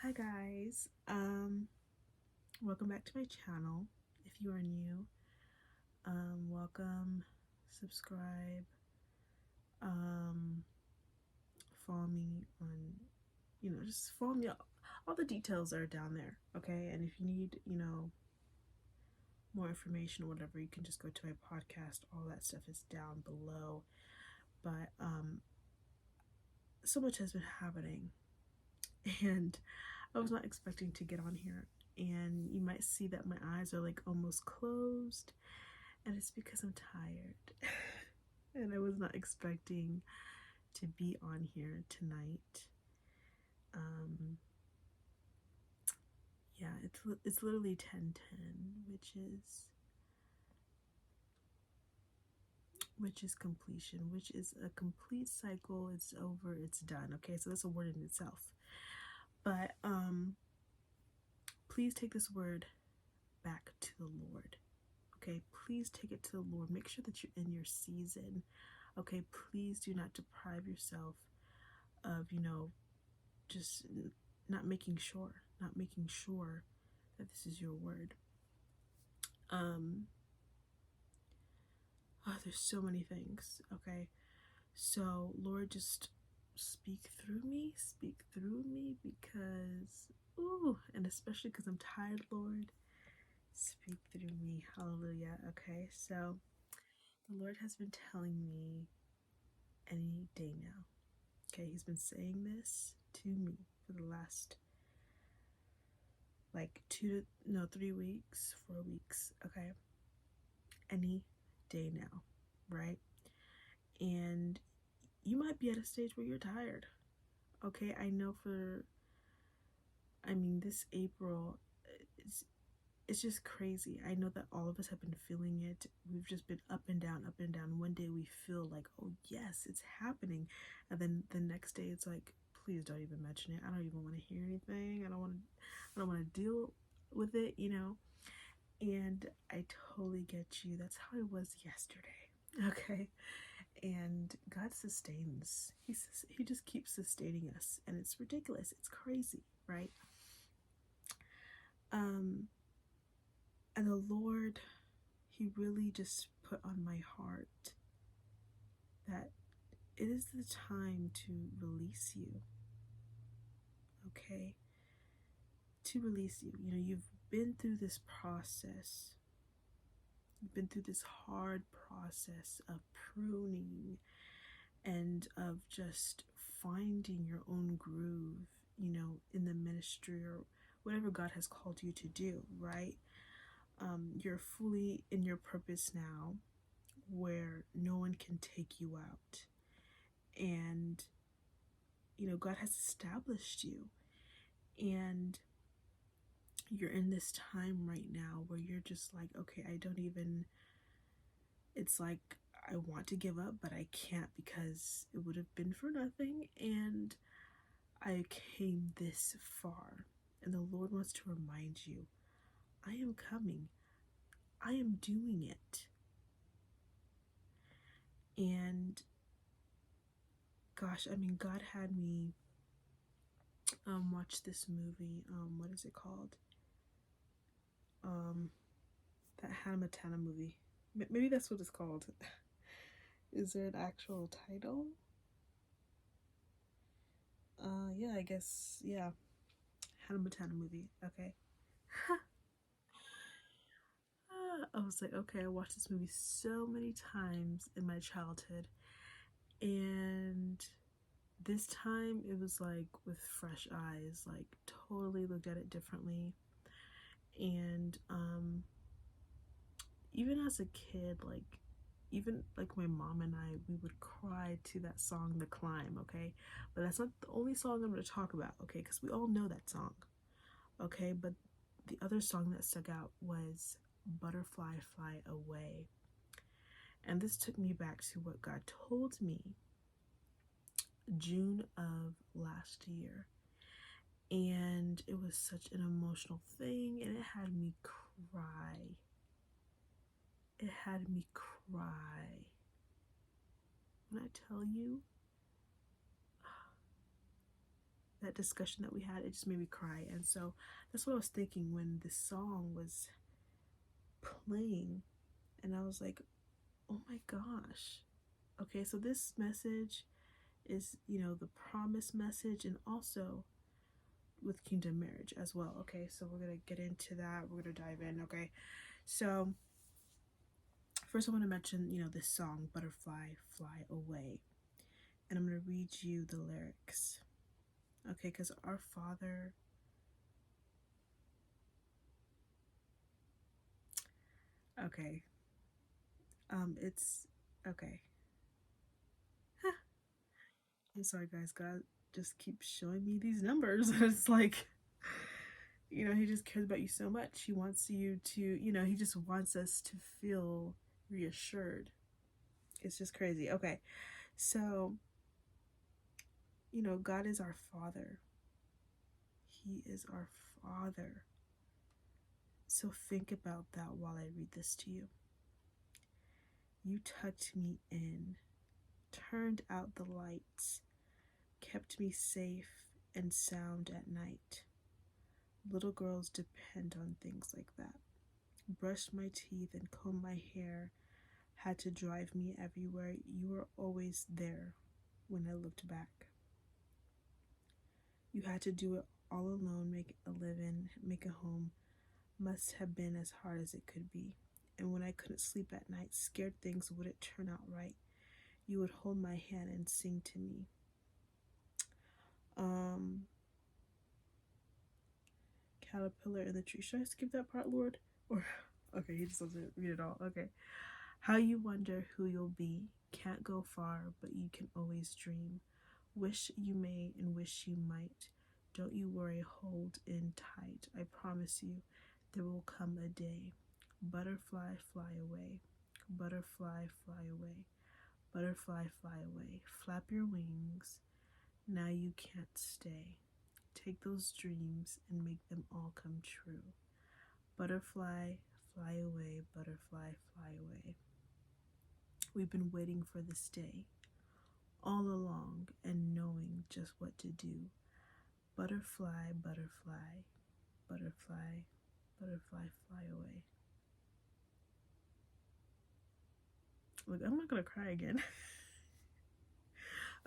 Hi guys, welcome back to my channel. If you are new, welcome, subscribe, um, follow me on, just follow me. All the details are down there, okay? And if you need, more information or whatever, you can just go to my podcast. All that stuff is down below. But so much has been happening, and I was not expecting to get on here. And you might see that my eyes are like almost closed, and it's because I'm tired. And I was not expecting to be on here tonight. Yeah, it's literally 10:10, which is completion, which is a complete cycle. It's over, it's done. Okay, so that's a word in itself. But please take this word back to the Lord. Okay, please take it to the Lord. Make sure that you're in your season. Okay, please do not deprive yourself of, just not making sure that this is your word. There's so many things. Okay, so Lord, just speak through me, because and especially because I'm tired, Lord, speak through me. Hallelujah. Okay, so the Lord has been telling me any day now. Okay, he's been saying this to me for the last like 3 weeks, 4 weeks. Okay, any day now, right? And you might be at a stage where you're tired. Okay, I know this April, it's just crazy. I know that all of us have been feeling it. We've just been up and down, up and down. One day we feel like, oh yes, it's happening. And then the next day it's like, please don't even mention it. I don't even want to hear anything. I don't want to deal with it, And I totally get you. That's how it was yesterday. Okay. And God sustains. He just keeps sustaining us, and it's ridiculous. It's crazy, right? And the Lord, he really just put on my heart that it is the time to release you. Okay? To release you. You've been through this process. You've been through this hard process of pruning and of just finding your own groove, in the ministry or whatever God has called you to do, right? You're fully in your purpose now, where no one can take you out. And, God has established you. And you're in this time right now where you're just like, okay, it's like I want to give up, but I can't because it would have been for nothing. And I came this far. And the Lord wants to remind you, I am coming. I am doing it. And gosh, God had me watch this movie. What is it called? That Hannah Montana movie. Maybe that's what it's called. Is there an actual title? Yeah, I guess, yeah. Hannah Montana movie. Okay. I was like, okay, I watched this movie so many times in my childhood, and this time it was like with fresh eyes, like totally looked at it differently. And even as a kid, even like my mom and I, we would cry to that song, The Climb, okay? But that's not the only song I'm going to talk about, okay? Because we all know that song, okay? But the other song that stuck out was Butterfly Fly Away. And this took me back to what God told me June of last year. And it was such an emotional thing, and it had me cry. It had me cry. When I tell you that discussion that we had, it just made me cry. And so that's what I was thinking when this song was playing. And I was like, oh my gosh. Okay, so this message is, the promise message, and also with kingdom marriage as well. Okay, so we're going to get into that. We're going to dive in. Okay, so first I want to mention, this song, Butterfly, Fly Away. And I'm going to read you the lyrics. Okay, because our Father, okay, it's, okay. I'm sorry, guys. God just keeps showing me these numbers. It's like, he just cares about you so much. He wants you to, he just wants us to feel reassured. It's just crazy. Okay, so, God is our Father. He is our Father. So think about that while I read this to you. You tucked me in, turned out the lights, kept me safe and sound at night. Little girls depend on things like that. Brushed my teeth and combed my hair, had to drive me everywhere. You were always there when I looked back. You had to do it all alone, make a living, make a home. Must have been as hard as it could be. And when I couldn't sleep at night, scared things wouldn't turn out right, you would hold my hand and sing to me. Caterpillar in the tree. Should I skip that part, Lord? Or, okay, he just doesn't read it all. Okay. How you wonder who you'll be. Can't go far, but you can always dream. Wish you may and wish you might. Don't you worry, hold in tight. I promise you, there will come a day. Butterfly, fly away. Butterfly, fly away. Butterfly, fly away. Flap your wings. Now you can't stay. Take those dreams and make them all come true. Butterfly, fly away. Butterfly, fly away. We've been waiting for this day all along and knowing just what to do. Butterfly, butterfly, butterfly, butterfly, fly away. Look, I'm not gonna cry again.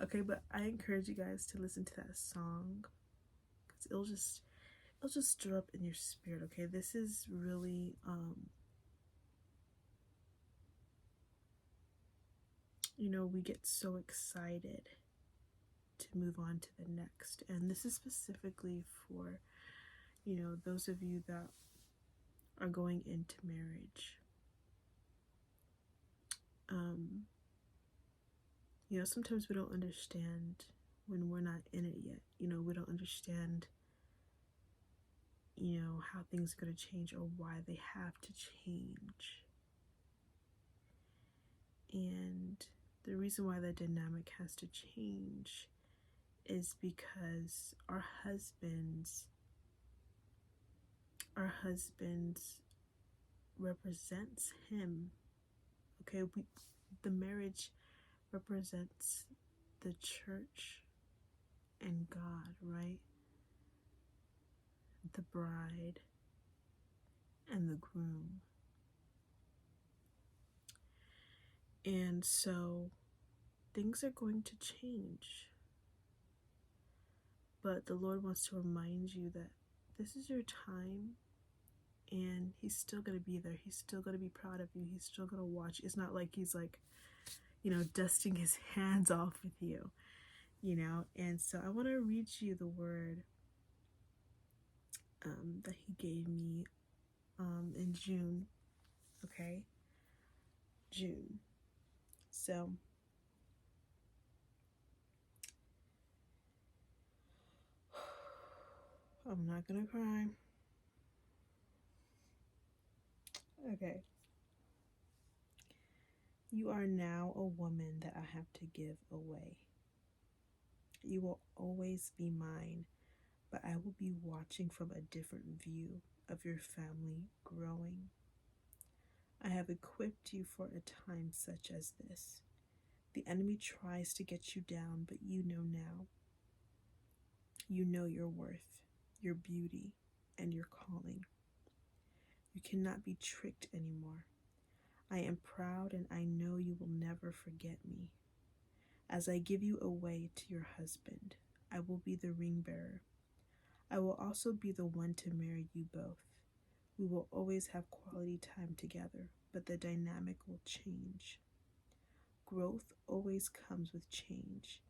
Okay, but I encourage you guys to listen to that song, because it'll just stir up in your spirit. Okay, this is really we get so excited to move on to the next, and this is specifically for those of you that are going into marriage. Sometimes we don't understand when we're not in it yet. We don't understand how things are going to change or why they have to change. And the reason why the dynamic has to change is because our husbands represents him. Okay, the marriage represents the church and God, right? The bride and the groom. And so things are going to change. But the Lord wants to remind you that this is your time, and he's still going to be there. He's still going to be proud of you. He's still going to watch. It's not like he's like, dusting his hands off with you, And so I want to read you the word that he gave me in June. Okay? June. So I'm not going to cry. Okay. You are now a woman that I have to give away. You will always be mine, but I will be watching from a different view of your family growing. I have equipped you for a time such as this. The enemy tries to get you down, but you know now. You know your worth, your beauty, and your calling. You cannot be tricked anymore. I am proud and I know you will never forget me. As I give you away to your husband, I will be the ring bearer. I will also be the one to marry you both. We will always have quality time together, but the dynamic will change. Growth always comes with change,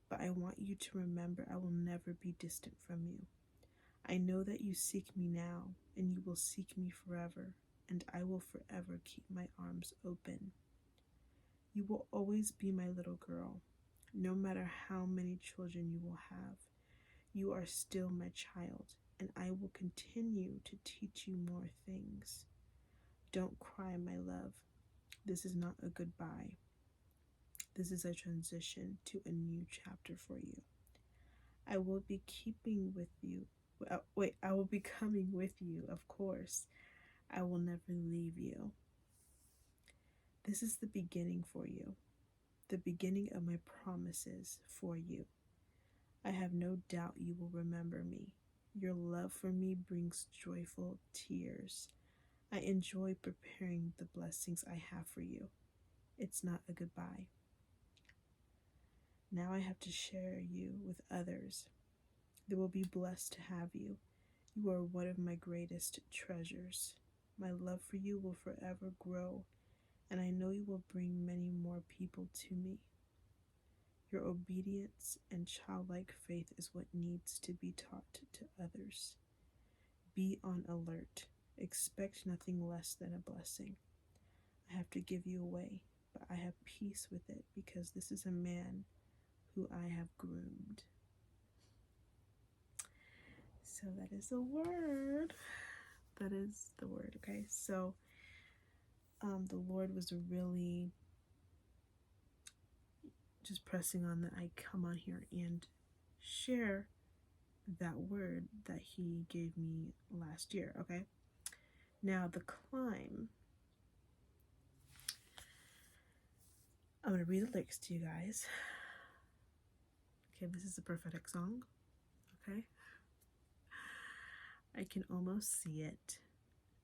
but I want you to remember I will never be distant from you. I know that you seek me now, and you will seek me forever, and I will forever keep my arms open. You will always be my little girl, no matter how many children you will have. You are still my child, and I will continue to teach you more things. Don't cry, my love. This is not a goodbye. This is a transition to a new chapter for you. I will be keeping with you. I will be coming with you, of course. I will never leave you. This is the beginning for you, the beginning of my promises for you. I have no doubt you will remember me. Your love for me brings joyful tears. I enjoy preparing the blessings I have for you. It's not a goodbye. Now I have to share you with others. They will be blessed to have you. You are one of my greatest treasures. My love for you will forever grow, and I know you will bring many more people to me. Your obedience and childlike faith is what needs to be taught to others. Be on alert. Expect nothing less than a blessing. I have to give you away, but I have peace with it because this is a man who I have groomed. So that is the word. That is the word, okay? So the Lord was really just pressing on that I come on here and share that word that he gave me last year, okay? Now, the climb, I'm going to read the lyrics to you guys. Okay, this is a prophetic song, okay? I can almost see it,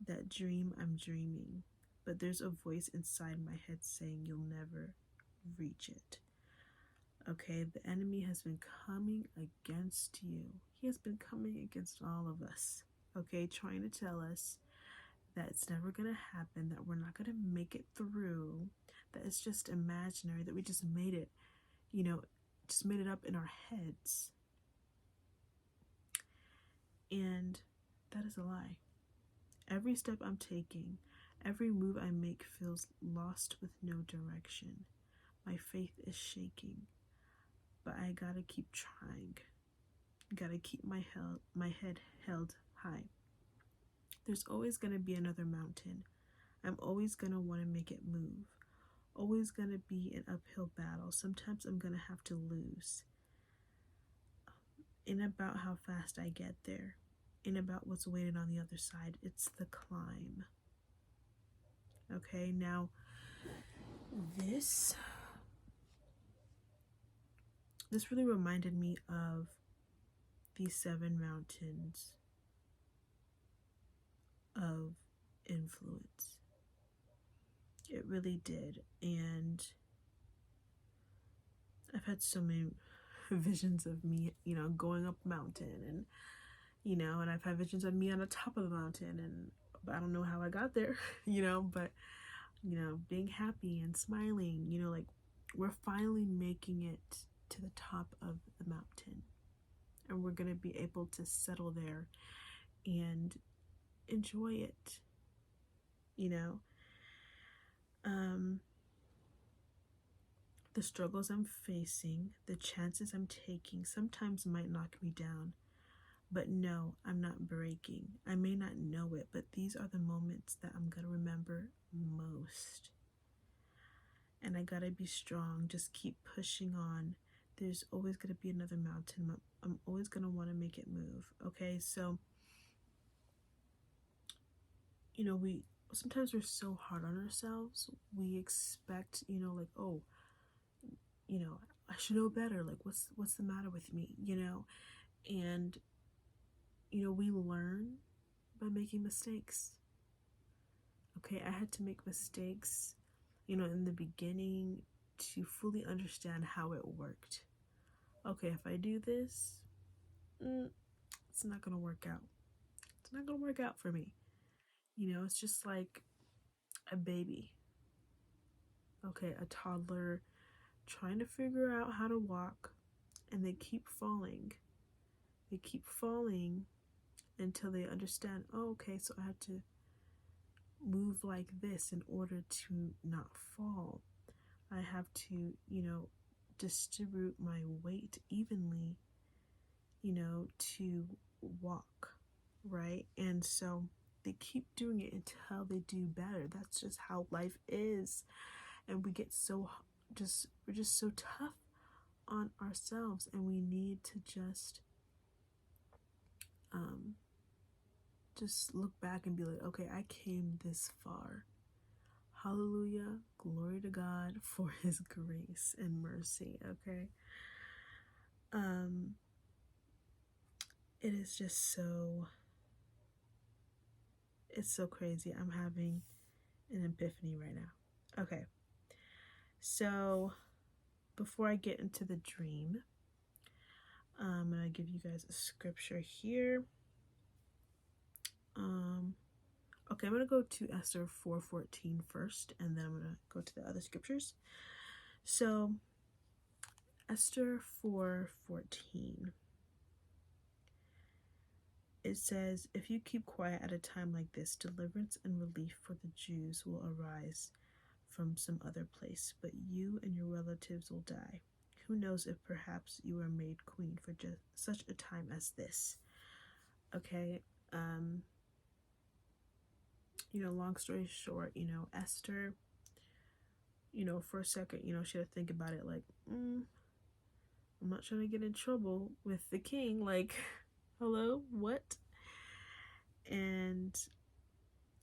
that dream I'm dreaming, but there's a voice inside my head saying you'll never reach it. Okay, the enemy has been coming against you. He has been coming against all of us, okay, trying to tell us that it's never going to happen, that we're not going to make it through, that it's just imaginary, that we just made it, just made it up in our heads. And that is a lie. Every step I'm taking, every move I make feels lost with no direction. My faith is shaking, but I gotta keep trying. Gotta keep my head held high. There's always gonna be another mountain. I'm always gonna want to make it move. Always gonna be an uphill battle. Sometimes I'm gonna have to lose. Ain't about how fast I get there. Ain't about what's waiting on the other side. It's the climb. Okay, now this really reminded me of these 7 mountains of influence. It really did. And I've had so many visions of me, going up a mountain, and and I've had visions of me on the top of the mountain, and I don't know how I got there, but being happy and smiling, like we're finally making it to the top of the mountain, and we're going to be able to settle there and enjoy it, the struggles I'm facing, the chances I'm taking sometimes might knock me down, but no, I'm not breaking. I may not know it, but these are the moments that I'm going to remember most. And I gotta be strong, just keep pushing on. There's always gonna be another mountain. I'm always gonna want to make it move, okay? So, sometimes we're so hard on ourselves. We expect, like, I should know better. Like, what's the matter with me, And, we learn by making mistakes. Okay, I had to make mistakes, in the beginning to fully understand how it worked. Okay, if I do this, it's not going to work out. It's not going to work out for me. It's just like a baby. Okay, a toddler trying to figure out how to walk, and they keep falling. They keep falling until they understand, oh, okay, so I have to move like this in order to not fall. I have to, distribute my weight evenly, to walk, right? And so they keep doing it until they do better. That's just how life is. And we're just so tough on ourselves, and we need to just look back and be like, okay, I came this far. Hallelujah, glory to God for his grace and mercy. Okay. It is just it's so crazy. I'm having an epiphany right now. Okay. So before I get into the dream, I'm going to give you guys a scripture here. Okay, I'm going to go to Esther 4:14 first, and then I'm going to go to the other scriptures. So Esther 4:14. It says, if you keep quiet at a time like this, deliverance and relief for the Jews will arise from some other place, but you and your relatives will die. Who knows if perhaps you are made queen for just such a time as this. Okay, long story short, Esther, for a second, she had to think about it like, I'm not trying to get in trouble with the king. Like, hello, what? And,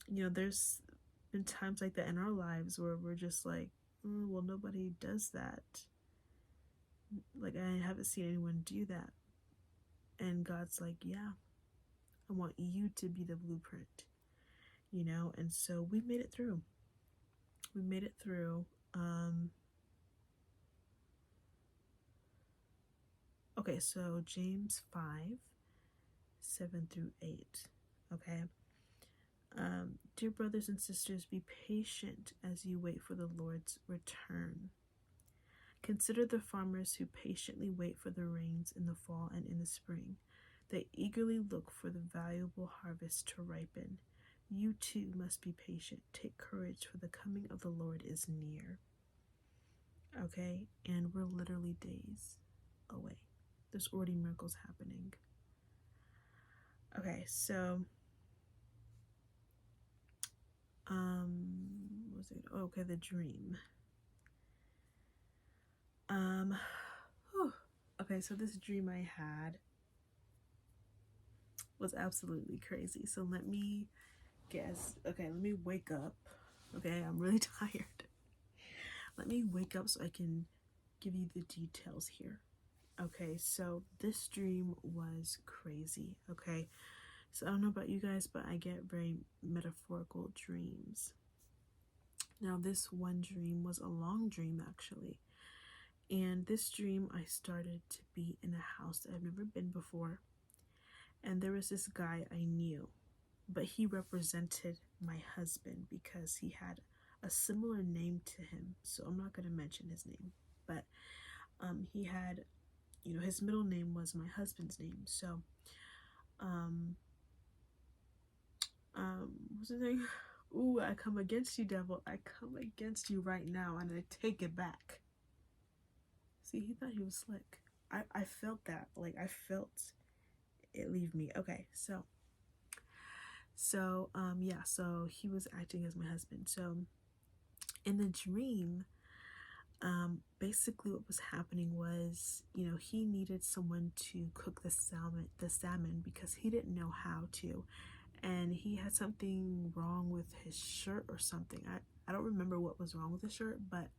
there's been times like that in our lives where we're just like, well, nobody does that. Like, I haven't seen anyone do that. And God's like, yeah, I want you to be the blueprint, and so we made it through. We made it through. Okay, so James 5:7-8. Okay. Dear brothers and sisters, be patient as you wait for the Lord's return. Consider the farmers who patiently wait for the rains in the fall and in the spring. They eagerly look for the valuable harvest to ripen. You too must be patient. Take courage, for the coming of the Lord is near. Okay, and we're literally days away. There's already miracles happening. Okay, so what was it? Oh, okay, the dream. Okay, so this dream I had was absolutely crazy. So let me guess. Okay, let me wake up. Okay, I'm really tired. Let me wake up so I can give you the details here. Okay, so this dream was crazy. Okay, so I don't know about you guys, but I get very metaphorical dreams. Now, this one dream was a long dream, actually. And this dream, I started to be in a house that I've never been before. And there was this guy I knew, but he represented my husband because he had a similar name to him. So I'm not going to mention his name, but he had, his middle name was my husband's name. So, what's the thing? Ooh, I come against you, devil. I come against you right now, and I take it back. See, he thought he was slick. I felt that. Like, I felt it leave me. Okay, so he was acting as my husband. So in the dream, basically what was happening was, he needed someone to cook the salmon because he didn't know how to, and he had something wrong with his shirt or something. I don't remember what was wrong with the shirt, but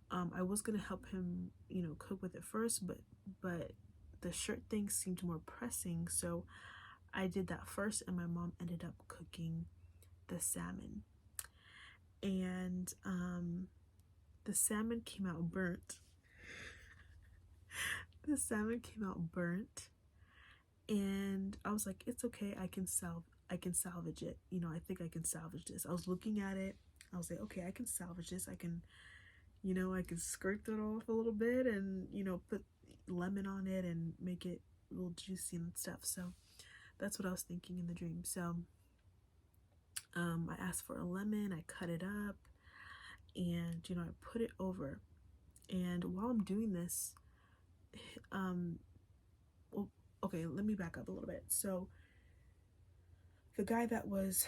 I was gonna help him, cook with it first, but the shirt thing seemed more pressing, so I did that first, and my mom ended up cooking the salmon. And the salmon came out burnt. The salmon came out burnt, and I was like, it's okay, I can salvage it. You know, I think I can salvage this. I was looking at it. I was like, okay, I can salvage this. I can scrape it off a little bit and, put lemon on it and make it a little juicy and stuff. So that's what I was thinking in the dream. So I asked for a lemon, I cut it up, and, I put it over. And while I'm doing this, well, okay, let me back up a little bit. So the guy that was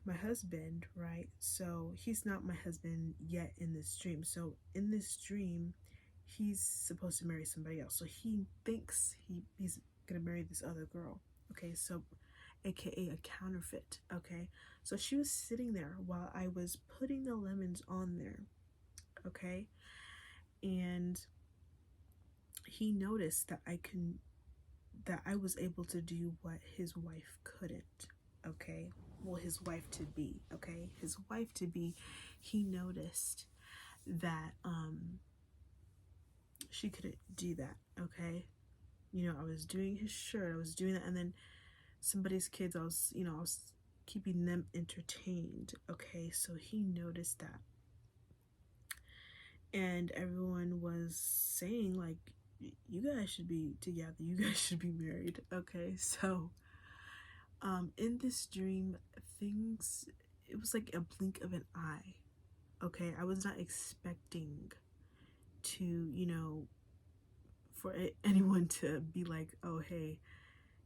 my husband, right? So he's not my husband yet in this dream. So in this dream, he's supposed to marry somebody else. So he thinks he's gonna marry this other girl. Okay, so aka a counterfeit. Okay, so she was sitting there while I was putting the lemons on there. Okay, and he noticed that I was able to do what his wife couldn't. Okay, well, his wife to be. Okay, his wife to be. He noticed that she couldn't do that. Okay, I was doing his shirt, I was doing that, and then somebody's kids, I was keeping them entertained. Okay, so he noticed that, and everyone was saying, like, you guys should be together, you guys should be married. Okay, so in this dream, it was like a blink of an eye. Okay, I was not expecting to, for anyone to be like, oh, hey,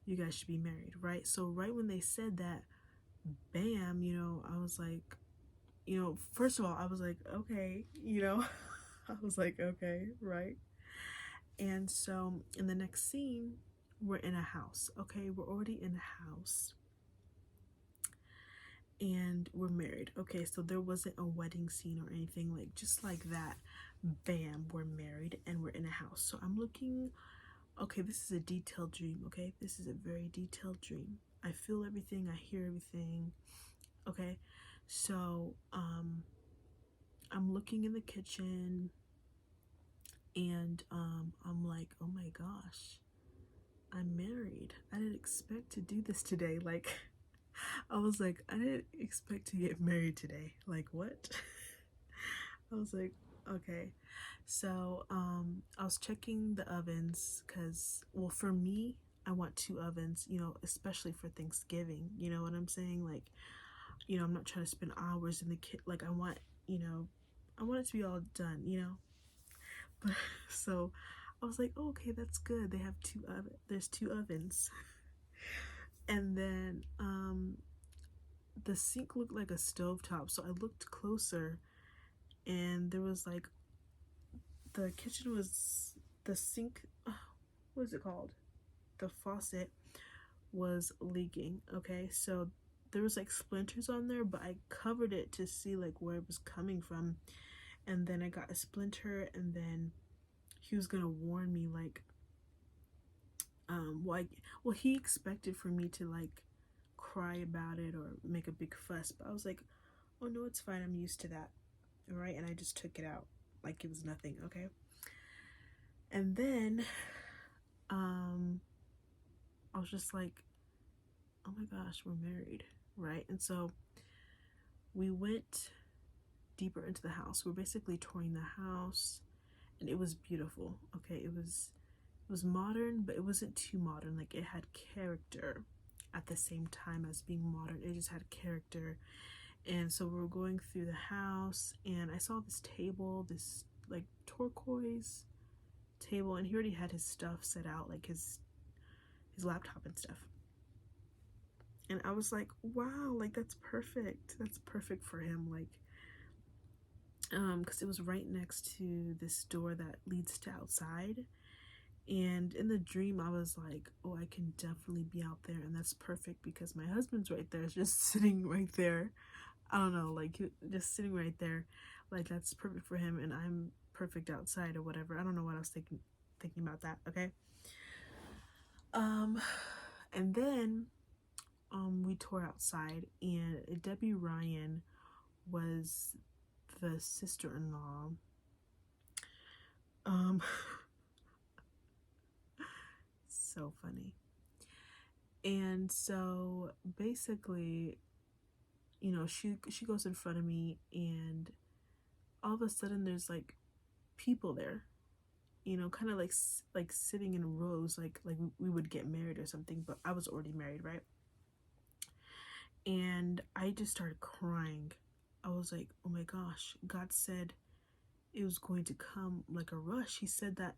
you guys should be married, right? So right when they said that, bam, I was like, first of all, I was like, okay, I was like, okay, right? And so in the next scene, we're in a house. Okay, we're already in a house, and we're married. Okay, so there wasn't a wedding scene or anything, like just like that. Bam, we're married and we're in a house. So I'm looking. Okay, this is a detailed dream. Okay, this is a very detailed dream. I feel everything, I hear everything. Okay, so I'm looking in the kitchen, and I'm like, oh my gosh, I'm married. I didn't expect to do this today. Like, I was like, I didn't expect to get married today. Like, what? I was like, okay. So I was checking the ovens because, well, for me, I want 2 ovens, especially for Thanksgiving. You know what I'm saying? Like, I'm not trying to spend hours in the like, I want it to be all done. But so I was like, oh, okay, that's good. They have there's 2 ovens. And then the sink looked like a stovetop, so I looked closer, and there was like, the kitchen was, the sink, what is it called? The faucet was leaking. Okay, so there was like splinters on there, but I covered it to see like where it was coming from, and then I got a splinter, and then he was gonna warn me, like, well, he expected for me to like cry about it or make a big fuss, but I was like, oh no, it's fine, I'm used to that, right? And I just took it out like it was nothing. Okay, and then I was just like, oh my gosh, we're married, right? And so we went deeper into the house. We're basically touring the house, and it was beautiful. Okay, it was modern, but it wasn't too modern. Like, it had character at the same time as being modern. It just had character. And so we were going through the house, and I saw this table, this like turquoise table, and he already had his stuff set out, like his laptop and stuff. And I was like, wow, like, that's perfect. That's perfect for him. Like, because it was right next to this door that leads to outside. And in the dream, I was like, oh, I can definitely be out there, and that's perfect because my husband's right there, just sitting right there. I don't know, like, just sitting right there, like, that's perfect for him, and I'm perfect outside or whatever. I don't know what I was thinking about that. Okay, Um, and then we toured outside, and Debbie Ryan was the sister-in-law. Um, so funny. And so basically, she goes in front of me, and all of a sudden there's like people there, kind of like sitting in rows, like we would get married or something. But I was already married, right? And I just started crying. I was like, oh my gosh, God said it was going to come like a rush. He said that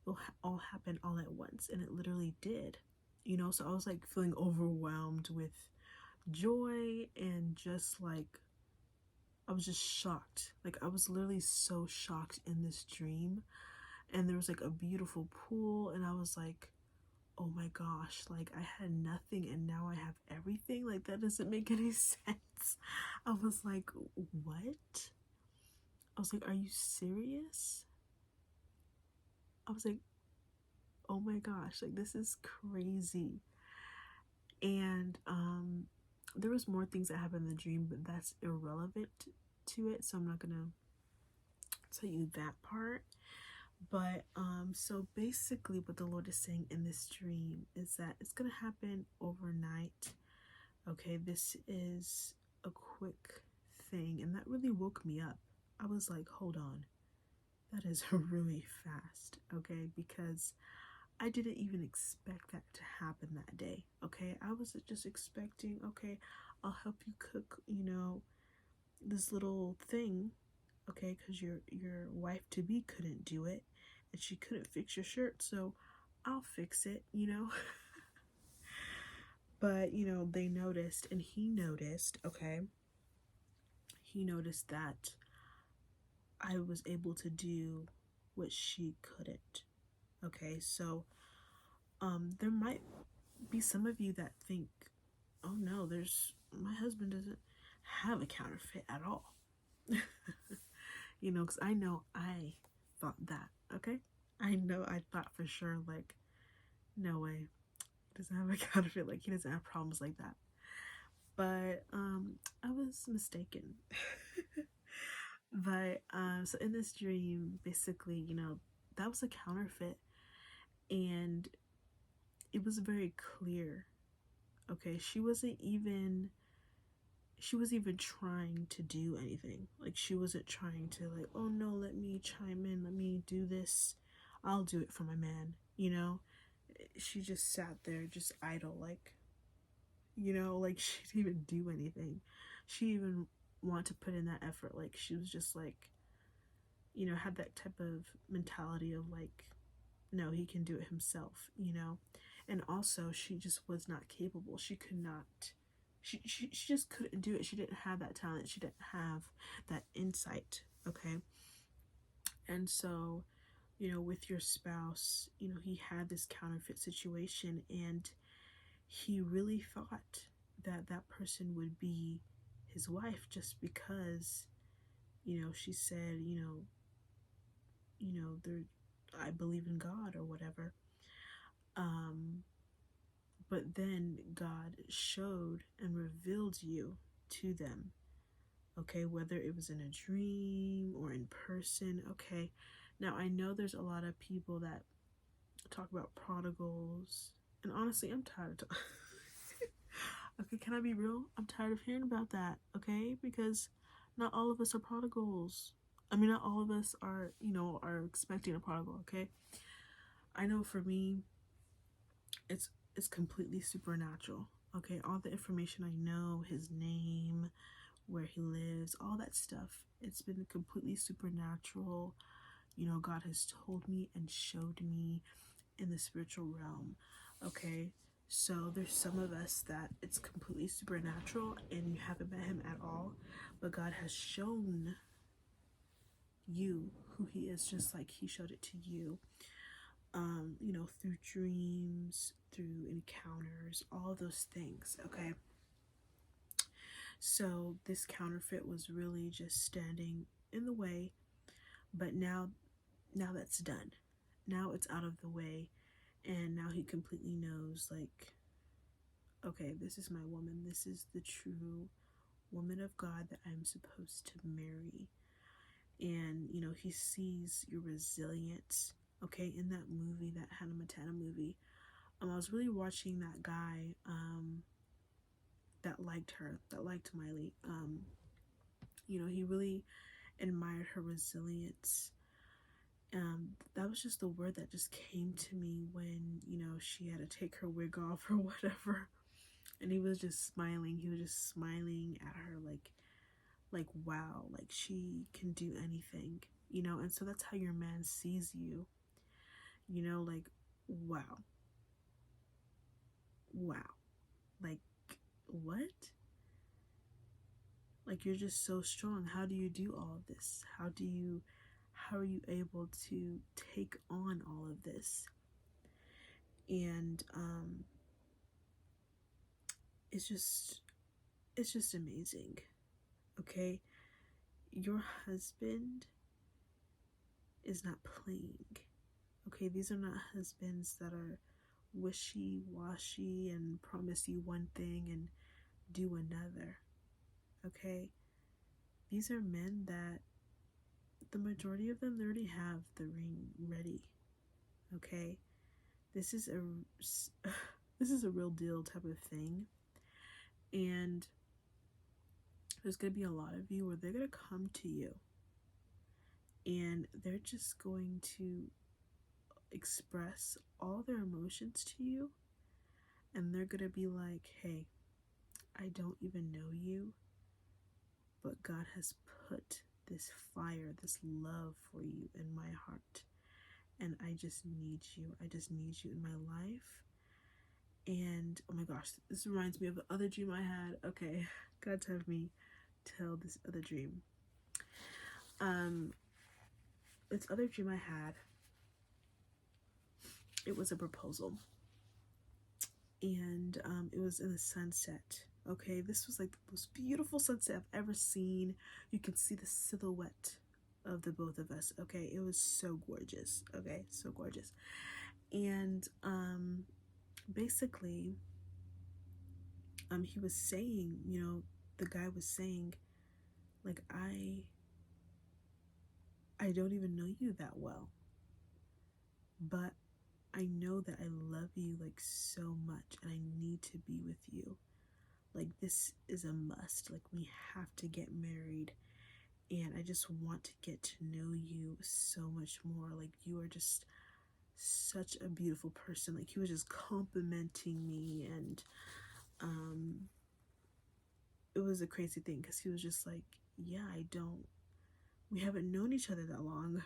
it'll all happen all at once, and it literally did. So I was like feeling overwhelmed with joy, and just like I was just shocked. Like I was literally so shocked in this dream. And there was like a beautiful pool, and I was like, oh my gosh, like I had nothing and now I have everything. Like that doesn't make any sense. I was like, what? I was like, are you serious? I was like, oh my gosh, like this is crazy. And there was more things that happened in the dream, but that's irrelevant to it, so I'm not gonna tell you that part. But so basically what the Lord is saying in this dream is that it's gonna happen overnight. Okay, this is a quick thing, and that really woke me up. I was like, hold on, that is really fast. Okay, because I didn't even expect that to happen that day. Okay, I was just expecting, okay, I'll help you cook, this little thing, okay, because your wife to be couldn't do it, and she couldn't fix your shirt, so I'll fix it. But they noticed, and he noticed, okay, he noticed that I was able to do what she couldn't. Okay, so there might be some of you that think, oh no, my husband doesn't have a counterfeit at all. Because I know I thought that. Okay, I know I thought for sure, like, no way, he doesn't have a counterfeit. Like he doesn't have problems like that. But I was mistaken. But so in this dream, basically, that was a counterfeit, and it was very clear. Okay, she wasn't even trying to do anything. Like she wasn't trying to, like, oh no, let me chime in, let me do this, I'll do it for my man. She just sat there just idle, like, like she didn't even do anything. She even wanted to put in that effort. Like she was just like, had that type of mentality of like, no, he can do it himself. And also she just was not capable. She could not, she just couldn't do it. She didn't have that talent. She didn't have that insight. Okay. And so, with your spouse, he had this counterfeit situation, and he really thought that that person would be his wife just because, she said, they're, I believe in God or whatever. But then God showed and revealed you to them. Okay, whether it was in a dream or in person. Okay, now I know there's a lot of people that talk about prodigals, and honestly, I'm tired of okay, can I be real? I'm tired of hearing about that. Okay, because not all of us are prodigals. I mean, not all of us are, are expecting a prodigal. Okay, I know for me, it's completely supernatural. Okay, all the information I know, his name, where he lives, all that stuff, it's been completely supernatural. God has told me and showed me in the spiritual realm. Okay, so there's some of us that it's completely supernatural and you haven't met him at all, but God has shown you who he is, just like he showed it to you. Through dreams, through encounters, all those things. Okay, so this counterfeit was really just standing in the way, but now that's done. Now it's out of the way, And now he completely knows, like, okay, this is my woman. This is the true woman of God that I'm supposed to marry. And, you know, he sees your resilience, okay, in that movie, that Hannah Montana movie. I was really watching that guy that liked her, that liked Miley. You know, he really admired her resilience. That was just the word that just came to me when, you know, she had to take her wig off or whatever. And he was just smiling. He was just smiling at her like wow, like she can do anything, you know. And so that's how your man sees you, you know, like wow, like what, like you're just so strong. How do you do all of this? How are you able to take on all of this? And it's just amazing. Okay, your husband is not playing. Okay, these are not husbands that are wishy-washy and promise you one thing and do another. Okay, these are men that the majority of them, they already have the ring ready. Okay, this is a this is a real deal type of thing. And there's going to be a lot of you where they're going to come to you and they're just going to express all their emotions to you, and they're going to be like, hey, I don't even know you, but God has put this fire, this love for you in my heart, and I just need you. I just need you in my life. And oh my gosh, this reminds me of the other dream I had. Okay, God's had me tell this other dream. This other dream I had, it was a proposal, and it was in the sunset. Okay, this was like the most beautiful sunset I've ever seen. You could see the silhouette of the both of us. Okay, it was so gorgeous. Okay, so gorgeous. And basically, he was saying, you know, the guy was saying, like, I don't even know you that well, but I know that I love you like so much, and I need to be with you. Like, this is a must. Like, we have to get married, and I just want to get to know you so much more. Like, you are just such a beautiful person. Like, he was just complimenting me, and it was a crazy thing because he was just like, yeah, we haven't known each other that long,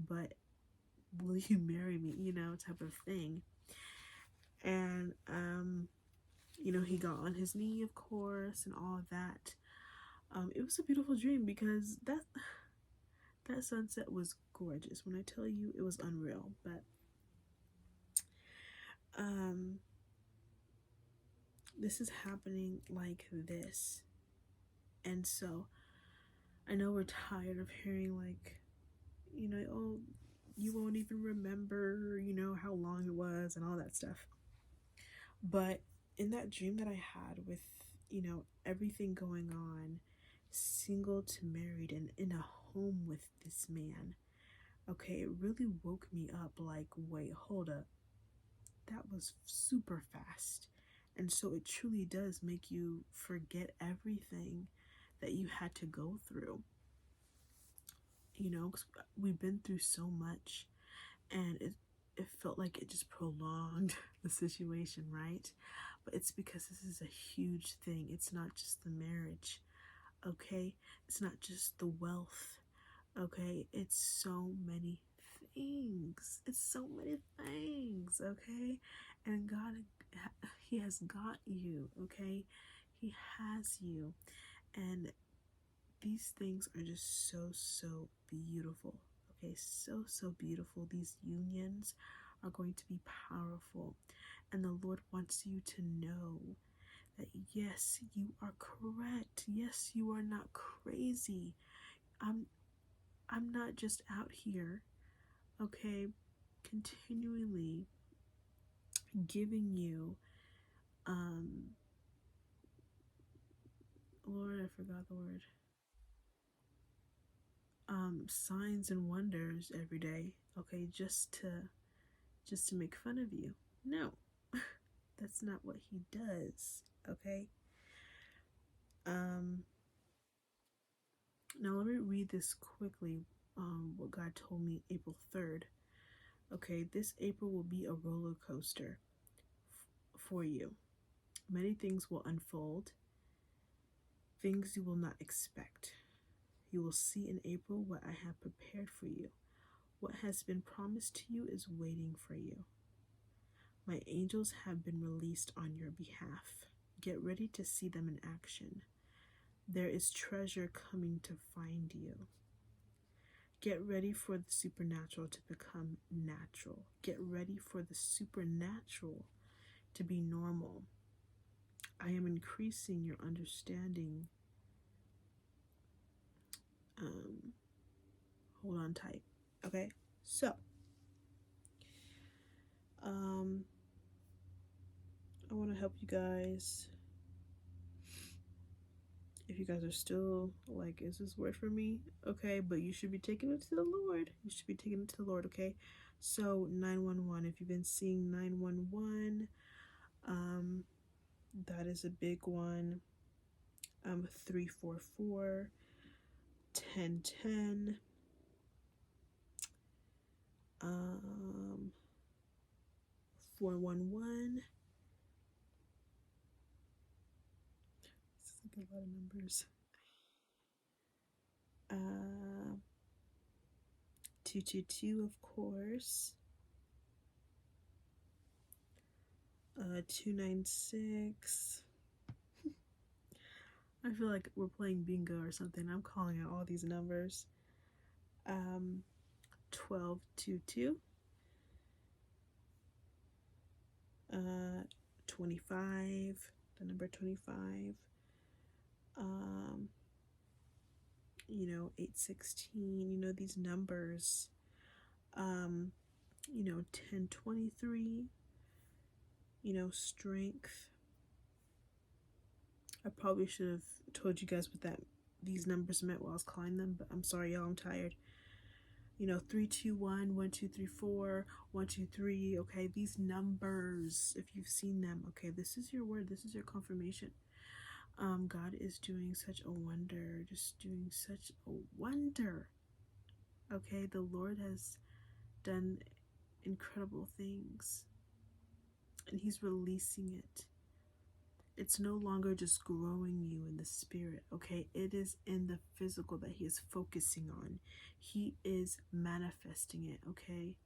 but will you marry me, you know, type of thing. And you know, he got on his knee, of course, and all of that. It was a beautiful dream because that sunset was gorgeous. When I tell you, it was unreal. But this is happening like this, and so I know we're tired of hearing, like, you know, oh, you won't even remember, you know, how long it was and all that stuff. But in that dream that I had with, you know, everything going on, single to married and in a home with this man, okay, it really woke me up like, wait, hold up. That was super fast. And so it truly does make you forget everything that you had to go through. You know, 'cause we've been through so much, and it felt like it just prolonged the situation, right? But it's because this is a huge thing. It's not just the marriage, okay? It's not just the wealth, okay? It's so many things. It's so many things, okay? And God, He has got you, okay? He has you. And these things are just so beautiful, okay? So beautiful. These unions are going to be powerful. And the Lord wants you to know that yes, you are correct. Yes, you are not crazy. I'm not just out here, okay, continually giving you, Lord, I forgot the word, signs and wonders every day, okay, just to make fun of you. No, that's not what he does, okay? Now let me read this quickly, what God told me April 3rd. Okay, this April will be a roller coaster for you. Many things will unfold, things you will not expect. You will see in April what I have prepared for you. What has been promised to you is waiting for you. My angels have been released on your behalf. Get ready to see them in action. There is treasure coming to find you. Get ready for the supernatural to become natural. Get ready for the supernatural to be normal. I am increasing your understanding. Hold on tight. Okay, so I want to help you guys. If you guys are still like, is this word for me? Okay, but you should be taking it to the Lord. You should be taking it to the Lord, okay? So 911, if you've been seeing 911, that is a big one. 344, 1010, 411. This is like a lot of numbers. 222, of course. 296. I feel like we're playing bingo or something. I'm calling out all these numbers. 1222. 25. The number 25. 816. These numbers. 1023. Strength. I probably should have told you guys what these numbers meant while I was calling them, but I'm sorry, y'all, I'm tired. 321, 1234, 123. Okay, these numbers, if you've seen them, okay, this is your word, this is your confirmation. God is doing such a wonder, just doing such a wonder. Okay, the Lord has done incredible things, and He's releasing it. It's no longer just growing you in the spirit, okay? It is in the physical that He is focusing on. He is manifesting it, okay?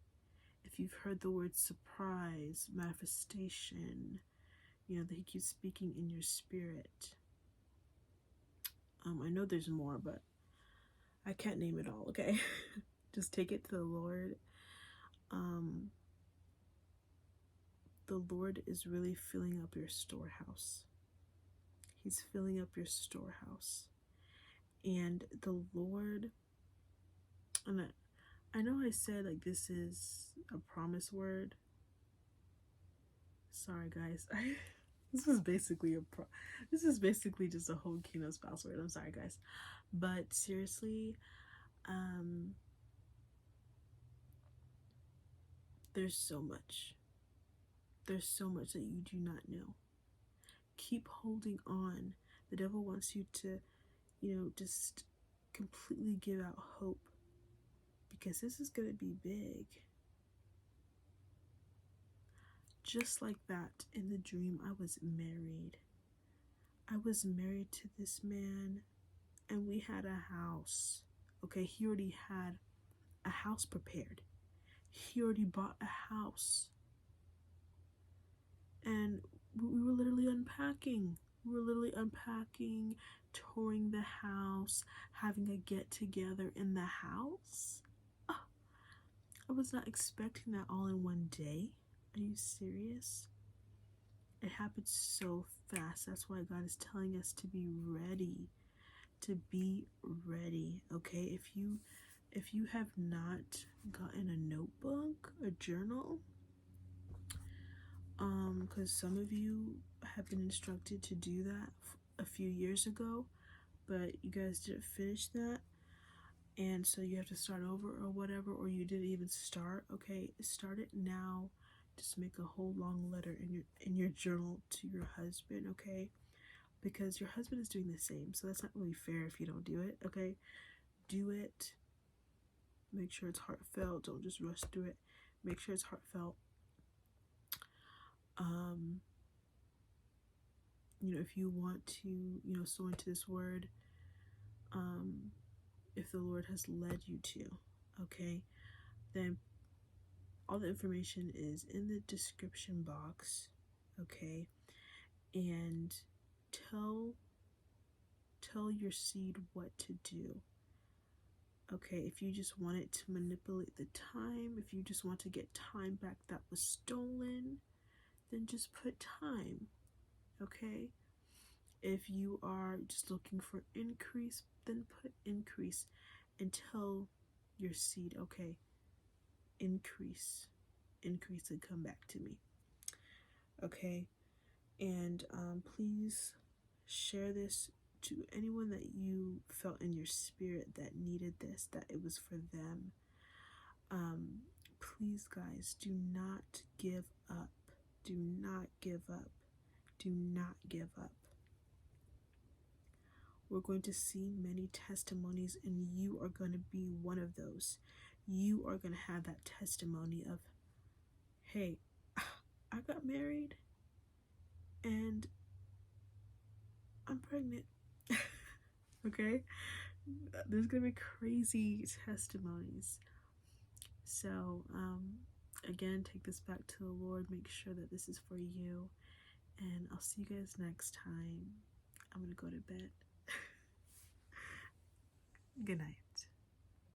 If you've heard the word surprise, manifestation, that He keeps speaking in your spirit. I know there's more, but I can't name it all, okay? Just take it to the Lord. The Lord is really filling up your storehouse. He's filling up your storehouse. And the Lord, and I know I said like this is a promise word. Sorry guys. This is basically just a whole Kino spouse word. I'm sorry guys. But seriously, there's so much. There's so much that you do not know. Keep holding on. The devil wants you to, just completely give out hope, because this is going to be big. Just like that, in the dream, I was married. I was married to this man, and we had a house. Okay, he already had a house prepared. He already bought a house. And we were literally unpacking. Touring the house, having a get together in the house. Oh, I was not expecting that all in one day. Are you serious? It happened so fast. That's why God is telling us to be ready. To be ready. Okay? If you have not gotten a notebook, a journal, because some of you have been instructed to do that a few years ago, but you guys didn't finish that, and so you have to start over or whatever, or you didn't even start. Okay, start it now. Just make a whole long letter in your journal to your husband, okay? Because your husband is doing the same, so that's not really fair if you don't do it, okay? Do it. Make sure it's heartfelt. Don't just rush through it. Make sure it's heartfelt. If you want to, sow into this word, if the Lord has led you to, okay, then all the information is in the description box, okay? And tell your seed what to do. Okay, if you just want it to manipulate the time, if you just want to get time back that was stolen, then just put time, okay? If you are just looking for increase, then put increase, and tell your seed, okay, increase and come back to me, okay? And please share this to anyone that you felt in your spirit that needed this, that it was for them. Please, guys, do not give up. Do not give up. Do not give up. We're going to see many testimonies, and you are going to be one of those. You are going to have that testimony of, hey, I got married and I'm pregnant. Okay? There's going to be crazy testimonies. So, again, take this back to the Lord. Make sure that this is for you. And I'll see you guys next time. I'm going to go to bed. Good night.